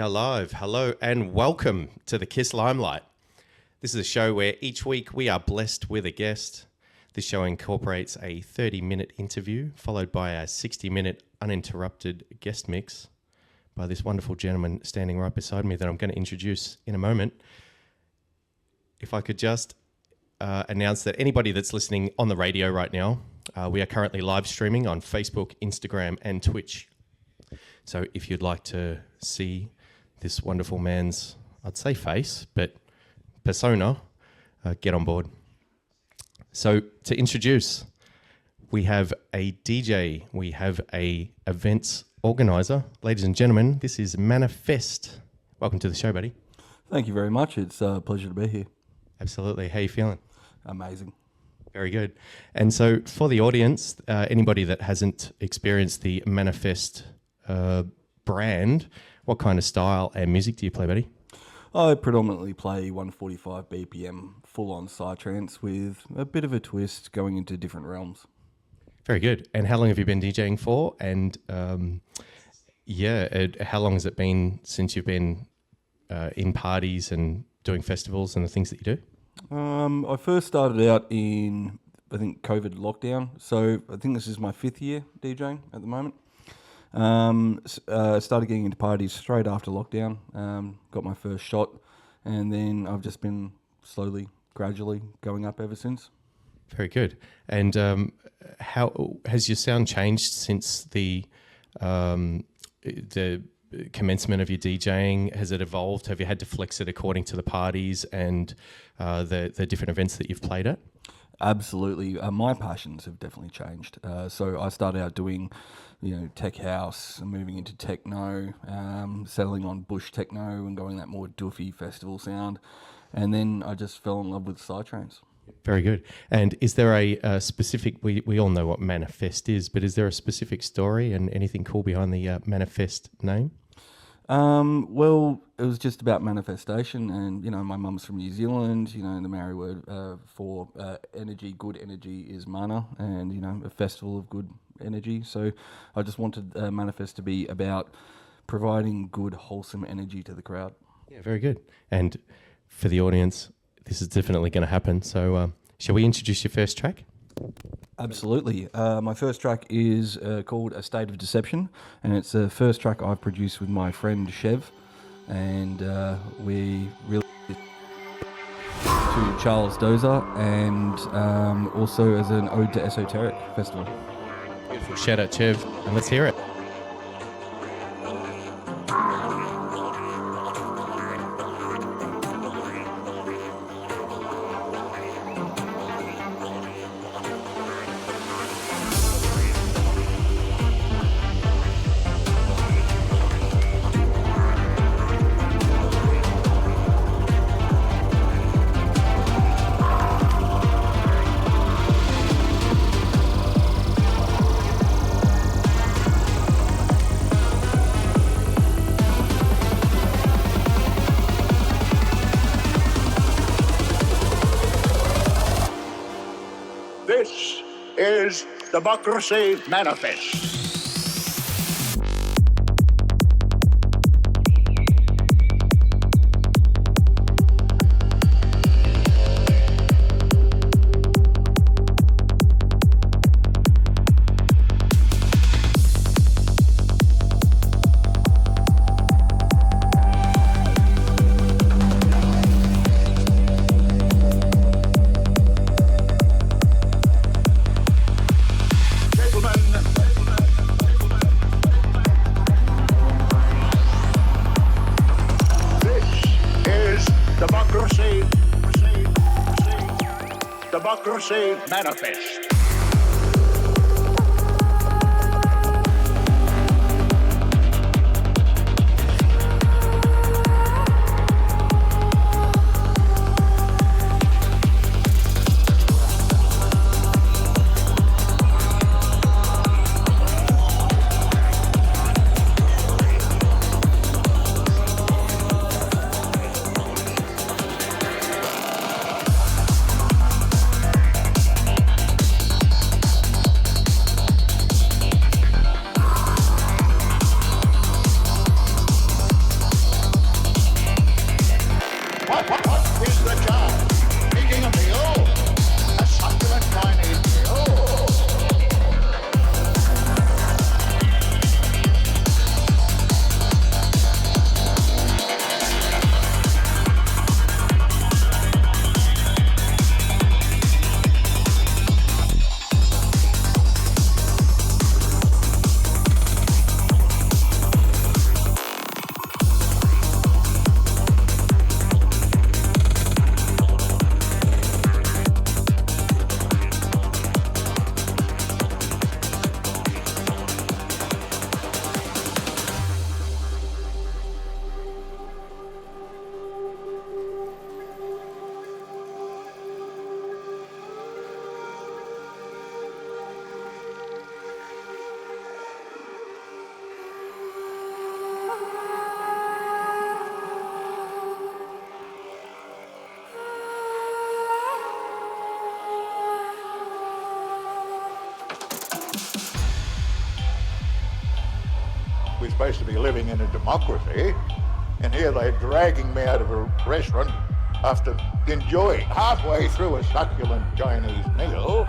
now live. Hello and welcome to the Kiss Limelight. This is a show where each week we are blessed with a guest. This show incorporates a 30-minute interview followed by a 60-minute uninterrupted guest mix by this wonderful gentleman standing right beside me that I'm going to introduce in a moment. If I could just announce that anybody that's listening on the radio right now, we are currently live streaming on Facebook, Instagram and Twitch. So if you'd like to see this wonderful man's, I'd say face, but persona, get on board. So to introduce, we have a DJ, we have a events organizer. Ladies and gentlemen, this is Manifest. Welcome to the show, buddy. Thank you very much. It's a pleasure to be here. Absolutely. How are you feeling? Amazing. Very good. And so for the audience, anybody that hasn't experienced the Manifest brand, what kind of style and music do you play, buddy? I predominantly play 145 BPM full-on psytrance with a bit of a twist going into different realms. Very good. And how long have you been DJing for? And how long has it been since you've been in parties and doing festivals and the things that you do? I first started out in, I think, COVID lockdown. So I think this is my 5th year DJing at the moment. Started getting into parties straight after lockdown, got my first shot, and then I've just been slowly, gradually going up ever since. Very good. And how has your sound changed since the commencement of your DJing? Has it evolved? Have you had to flex it according to the parties and the different events that you've played at? Absolutely. My passions have definitely changed. So I started out doing, tech house, moving into techno, settling on bush techno and going that more doofy festival sound. And then I just fell in love with psytrance. Very good. And is there a specific, we all know what Manifest is, but is there a specific story and anything cool behind the Manifest name? Well, it was just about manifestation, and my mum's from New Zealand. The Maori word for energy, good energy, is mana, and a festival of good energy. So I just wanted Manifest to be about providing good, wholesome energy to the crowd. Yeah, very good. And for the audience, this is definitely going to happen. So shall we introduce your first track? Absolutely. My first track is called A State of Deception, and it's the first track I've produced with my friend Chev, and we really to Charles Dozer, and also as an ode to Esoteric Festival. Beautiful. Shout out Chev, and let's hear it. This is Democracy Manifest. Democracy Manifest. What is the charge? Making a meal? A succulent Chinese meal? We're supposed to be living in a democracy, and here they're dragging me out of a restaurant after enjoying halfway through a succulent Chinese meal.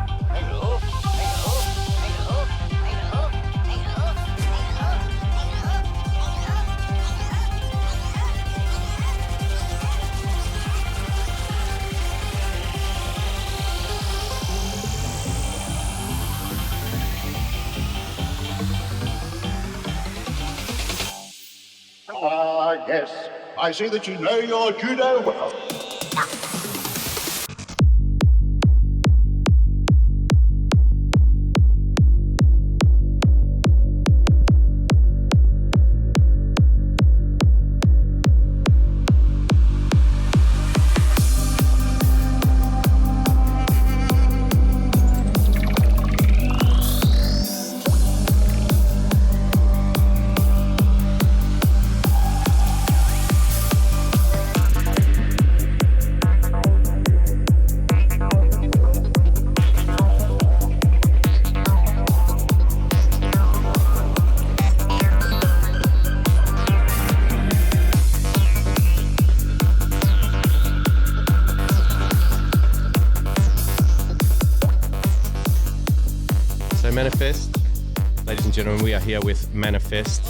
Yes, I see that you know your judo well. Manifest. Ladies and gentlemen, we are here with Manifest.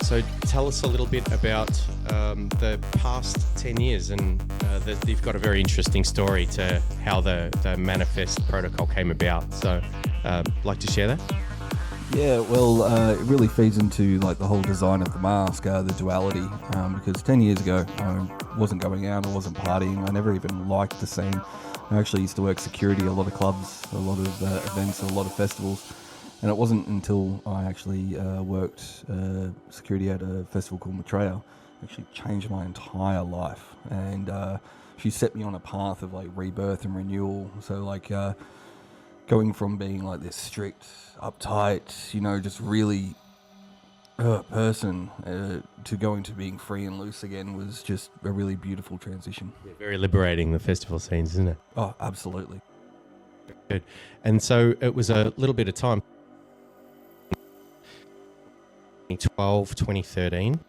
So tell us a little bit about the past 10 years, and you've got a very interesting story to how the Manifest protocol came about. So like to share that? Yeah, well, it really feeds into like the whole design of the mask, the duality, because 10 years ago I wasn't going out, I wasn't partying, I never even liked the scene. I actually used to work security, a lot of clubs, a lot of events, a lot of festivals, and it wasn't until I actually worked security at a festival called Maitreya, actually changed my entire life, and she set me on a path of like rebirth and renewal. So like going from being like this strict, uptight, you know, just really person to going to being free and loose again was just a really beautiful transition. Yeah, very liberating, the festival scenes, isn't it? Oh, absolutely. Good. And so it was a little bit of time, 2012, 2013.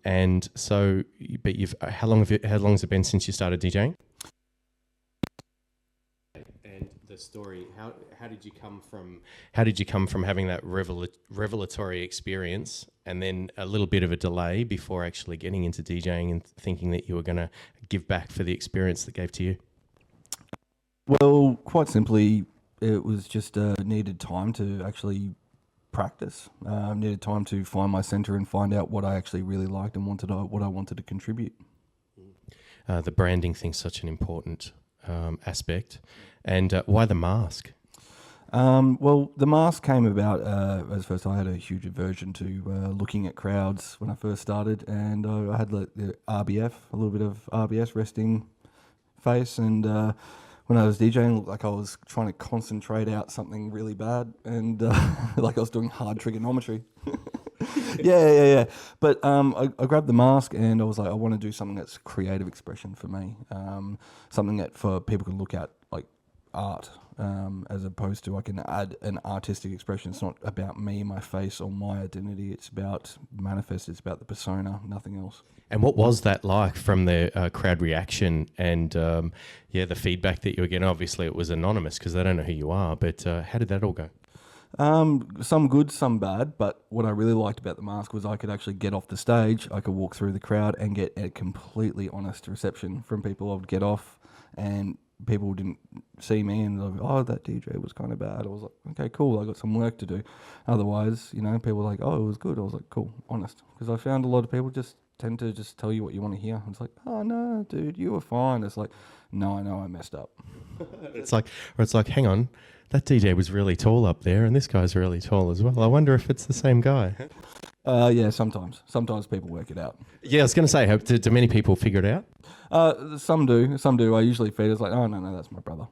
And so, but how long has it been since you started DJing? And the story, how did you come from having that revelatory experience and then a little bit of a delay before actually getting into DJing and thinking that you were going to give back for the experience that gave to you? Well, quite simply, it was just needed time to actually practice. Needed time to find my center and find out what I actually really liked and what I wanted to contribute. The branding thing's such an important aspect. And why the mask? Well, the mask came about as first I had a huge aversion to looking at crowds when I first started, and I had the RBF, a little bit of RBS, resting face, and when I was DJing, it looked like I was trying to concentrate out something really bad, and like I was doing hard trigonometry. Yeah. But I grabbed the mask and I was like, I want to do something that's creative expression for me, something that for people can look at like art, as opposed to I can add an artistic expression. It's not about me, my face, or my identity. It's about manifest. It's about the persona, nothing else. And what was that like from the crowd reaction and, the feedback that you were getting? Obviously, it was anonymous because they don't know who you are, but how did that all go? Some good, some bad, but what I really liked about the mask was I could actually get off the stage, I could walk through the crowd and get a completely honest reception from people. I would get off and people didn't see me and they're like, oh, that DJ was kind of bad. I was like, okay, cool, I got some work to do. Otherwise, people were like, oh, it was good. I was like, cool, honest. Because I found a lot of people just tend to just tell you what you want to hear. It's like, oh, no, dude, you were fine. It's like, no, I know I messed up. It's like, hang on, that DJ was really tall up there and this guy's really tall as well. I wonder if it's the same guy. Yeah, sometimes. Sometimes people work it out. Yeah, I was going to say, do many people figure it out? Some do. I usually feed it's like, oh, no, that's my brother.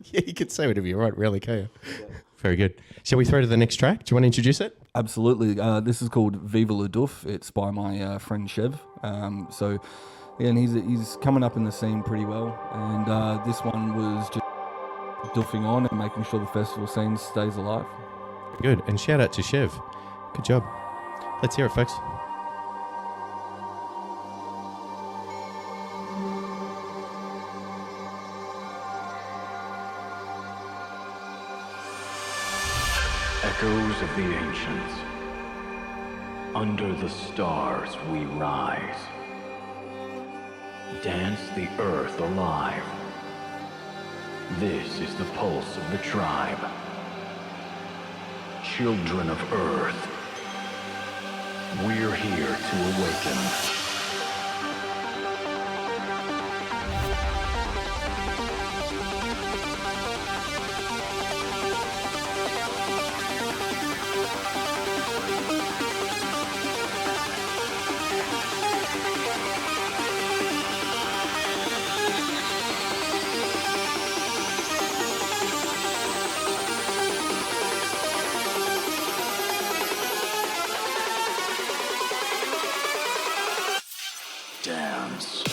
Yeah, you could say whatever you want, really, can't you? Yeah. Very good. Shall we throw to the next track? Do you want to introduce it? Absolutely. This is called Viva La Doof. It's by my friend Chev. And he's coming up in the scene pretty well. And this one was just doofing on and making sure the festival scene stays alive. Good. And shout out to Chev. Good job. Let's hear it, folks. Echoes of the ancients. Under the stars we rise. Dance the earth alive. This is the pulse of the tribe. Children of earth. We're here to awaken. Dance.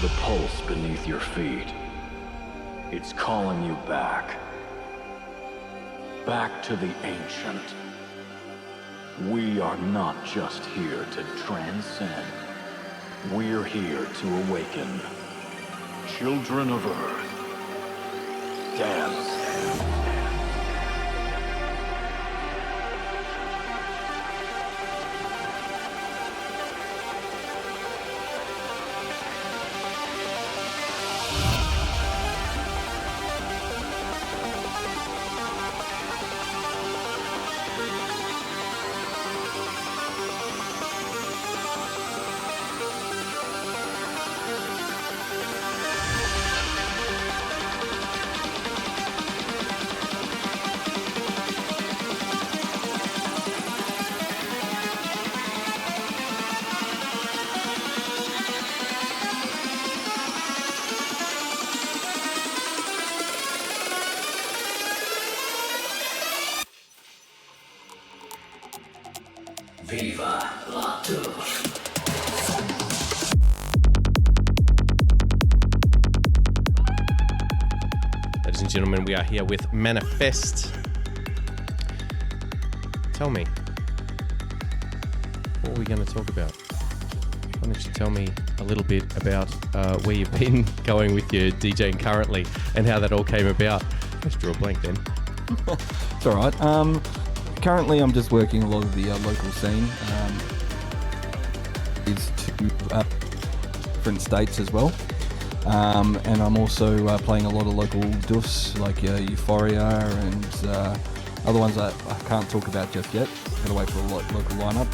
the pulse beneath your feet. It's calling you back. Back to the ancient. We are not just here to transcend. We're here to awaken. Children of Earth. Dance. Viva la Tour. Ladies and gentlemen, we are here with Manifest. Tell me, what are we going to talk about? Why don't you tell me a little bit about where you've been going with your DJing currently and how that all came about? I just drew a blank then. It's all right. Currently, I'm just working a lot of the local scene. It's two different states as well. And I'm also playing a lot of local duffs like Euphoria and other ones that I can't talk about just yet. Gotta wait for a local lineup.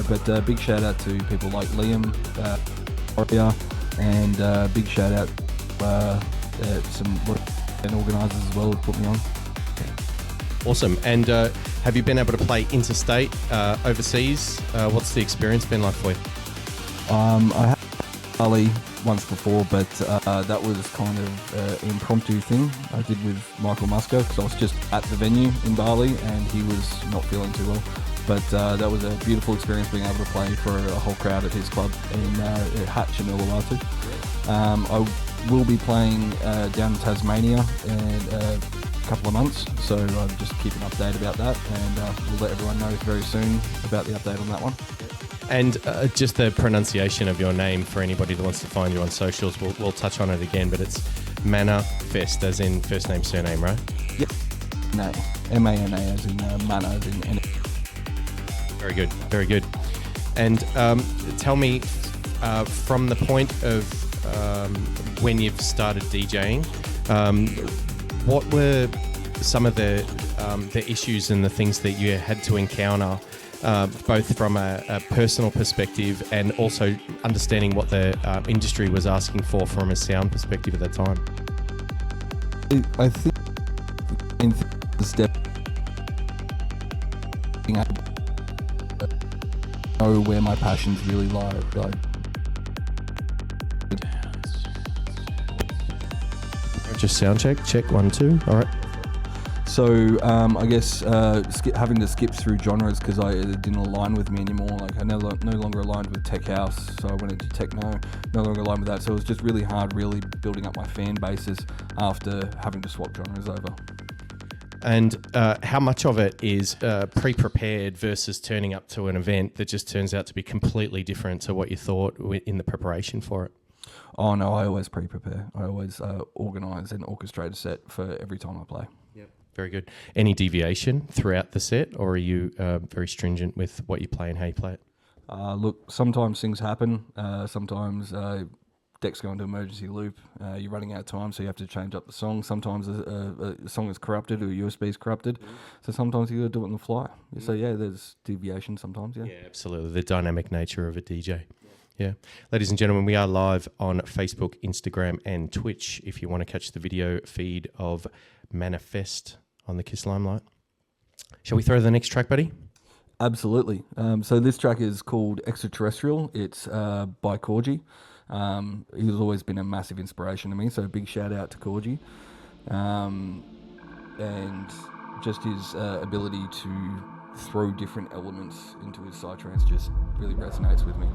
But big shout out to people like Liam, Euphoria, and big shout out some organisers as well who put me on. Awesome. And have you been able to play interstate, overseas? What's the experience been like for you? I had Bali once before, but that was kind of an impromptu thing I did with Michael Musker because I was just at the venue in Bali and he was not feeling too well. But that was a beautiful experience being able to play for a whole crowd at his club in Hatch in Uluwatu. I will be playing down in Tasmania in couple of months, so I'm just keeping an update about that, and we'll let everyone know very soon about the update on that one. And just the pronunciation of your name for anybody that wants to find you on socials, we'll touch on it again, but it's Manafest as in first name, surname, right? Yep. No, M-A-N-A as in Mana as in N. Very good, very good. And tell me, from the point of when you've started DJing, what were some of the issues and the things that you had to encounter, both from a personal perspective and also understanding what the industry was asking for from a sound perspective at that time? I think in the step know where my passions really lie. Just sound check 1 2. All right. So I guess having to skip through genres because it didn't align with me anymore. Like I no longer aligned with tech house, so I went into techno. No longer aligned with that, so it was just really hard, really building up my fan bases after having to swap genres over. And how much of it is pre-prepared versus turning up to an event that just turns out to be completely different to what you thought in the preparation for it? Oh no, I always pre-prepare. I always organise and orchestrate a set for every time I play. Yep. Very good. Any deviation throughout the set, or are you very stringent with what you play and how you play it? Look, sometimes things happen. Sometimes decks go into emergency loop. You're running out of time, so you have to change up the song. Sometimes a song is corrupted or USB is corrupted. So sometimes you got to do it on the fly. So yeah, there's deviation sometimes. Yeah, absolutely. The dynamic nature of a DJ. Yeah. Ladies and gentlemen, we are live on Facebook, Instagram, and Twitch if you want to catch the video feed of Manifest on the Kiss Limelight. Shall we throw the next track, buddy? Absolutely. So this track is called Extraterrestrial. It's by Corgi. He's always been a massive inspiration to me, so big shout out to Corgi. And just his ability to throw different elements into his psytrance just really resonates with me.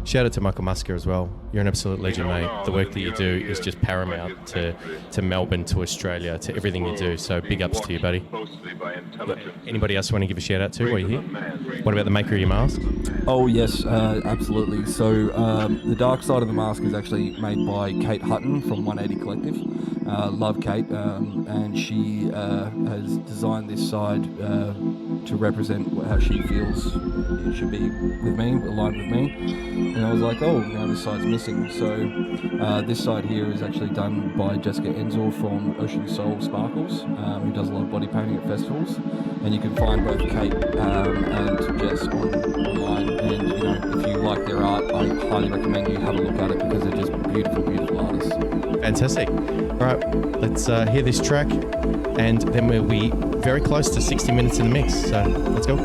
Shout out to Michael Musker as well. You're an absolute legend, mate. The work that you do is just paramount to Melbourne, to Australia, to everything you do. So big ups to you, buddy. Anybody else you want to give a shout out to while you're here? What about the maker of your mask? Oh yes, absolutely. So the dark side of the mask is actually made by Kate Hutton from 180 Collective. Love Kate, and she has designed this side to represent how she feels it should be with me, aligned with me. And I was like, oh, now this side's missing. So this side here is actually done by Jessica Enzel from Ocean Soul Sparkles, who does a lot of body painting at festivals. And you can find both Kate and Jess online. And you know, if you like their art, I highly recommend you have a look at it because they're just beautiful, beautiful artists. Fantastic. All right, let's hear this track, and then we'll be very close to 60 minutes in the mix. So let's go.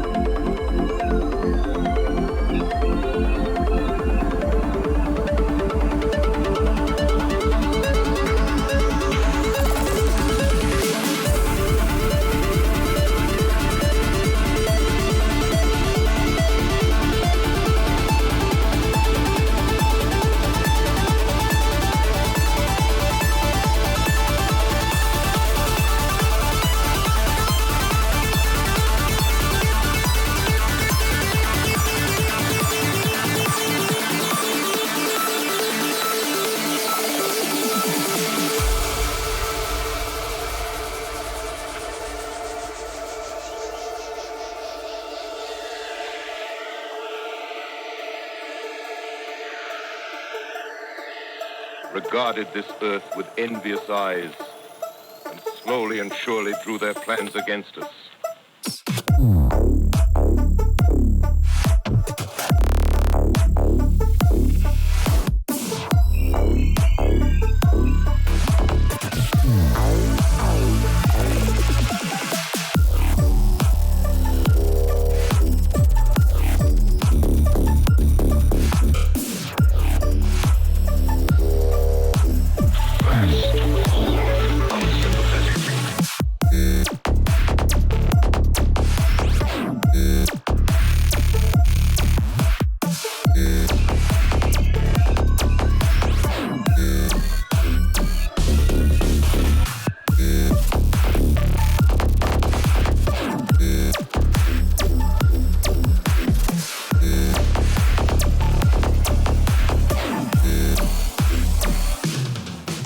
Regarded this earth with envious eyes, and slowly and surely drew their plans against us.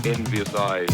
Envious eyes.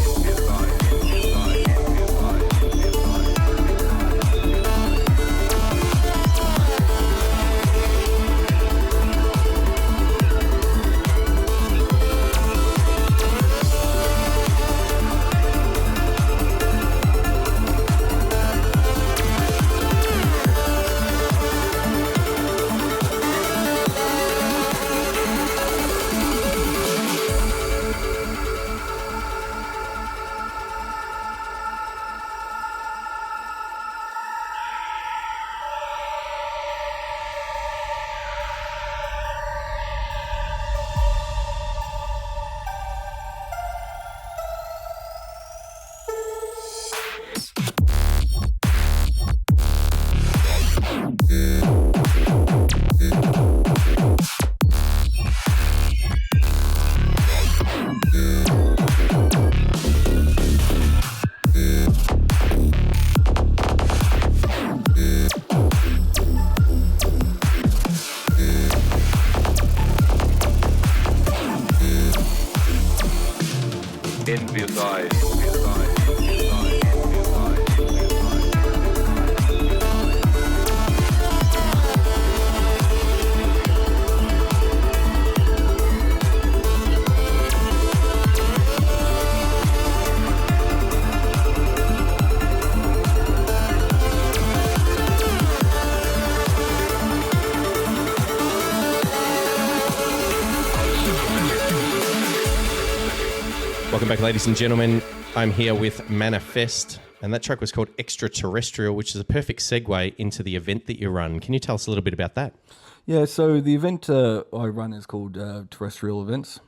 Envious eyes. Welcome back, ladies and gentlemen. I'm here with Manifest, and that track was called Extraterrestrial, which is a perfect segue into the event that you run. Can you tell us a little bit about that? Yeah, so the event I run is called Terrestrial Events.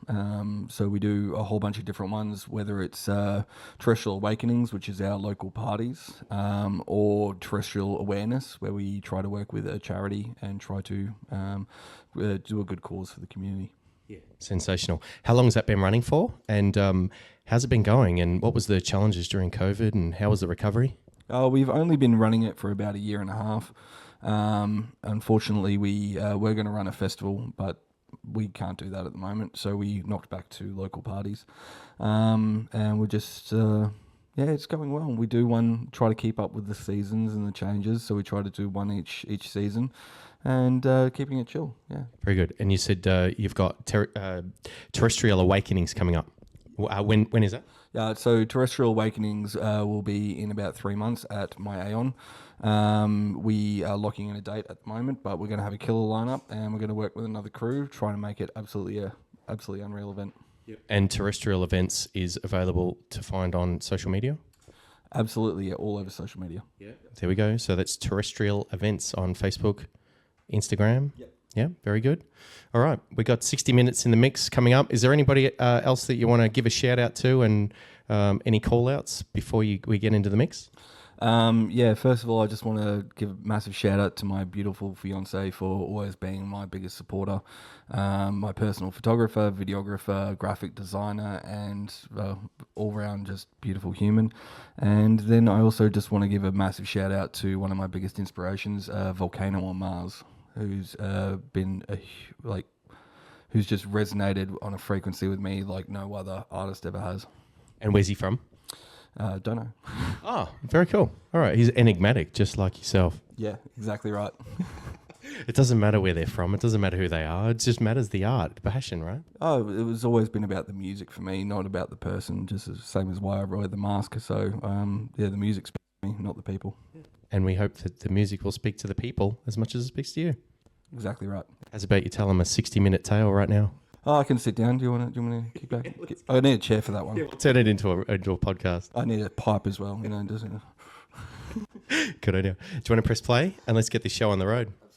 So we do a whole bunch of different ones, whether it's Terrestrial Awakenings, which is our local parties, or Terrestrial Awareness, where we try to work with a charity and try to do a good cause for the community. Sensational. How long has that been running for? And how's it been going? And what was the challenges during COVID? And how was the recovery? We've only been running it for about a year and a half. Unfortunately, we were going to run a festival, but we can't do that at the moment. So we knocked back to local parties, and we're just it's going well. We do try to keep up with the seasons and the changes. So we try to do one each season, and keeping it chill. Yeah, very good. And you said you've got Terrestrial Awakenings coming up. When is that? Yeah, so Terrestrial Awakenings will be in about 3 months at My Aeon. We are locking in a date at the moment, but we're going to have a killer lineup, and we're going to work with another crew, trying to make it absolutely unreal event. And Terrestrial Events is available to find on social media? Absolutely, yeah, all over social media. Yeah. There we go. So that's Terrestrial Events on Facebook, Instagram. Yep. Yeah, very good. All right, we got 60 minutes in the mix coming up. Is there anybody else that you want to give a shout out to, and any call outs before we get into the mix? First of all, I just want to give a massive shout out to my beautiful fiance for always being my biggest supporter, my personal photographer, videographer, graphic designer, and all round just beautiful human. And then I also just want to give a massive shout out to one of my biggest inspirations, Volcano on Mars, who's who's just resonated on a frequency with me like no other artist ever has. And where's he from? Don't know. Oh, very cool. All right, he's enigmatic, just like yourself. Yeah, exactly right. It doesn't matter where they're from. It doesn't matter who they are. It just matters the art, the passion, right? Oh, it was always been about the music for me, not about the person. Just the same as why I wear the mask. So, the music speaks to me, not the people. And we hope that the music will speak to the people as much as it speaks to you. Exactly right. How's about you tell them a 60-minute tale right now? Oh, I can sit down. Do you want to kick back? I need a chair for that one. Yeah, we'll turn it into a podcast. I need a pipe as well. Doesn't it? Good idea. Do you want to press play and let's get this show on the road?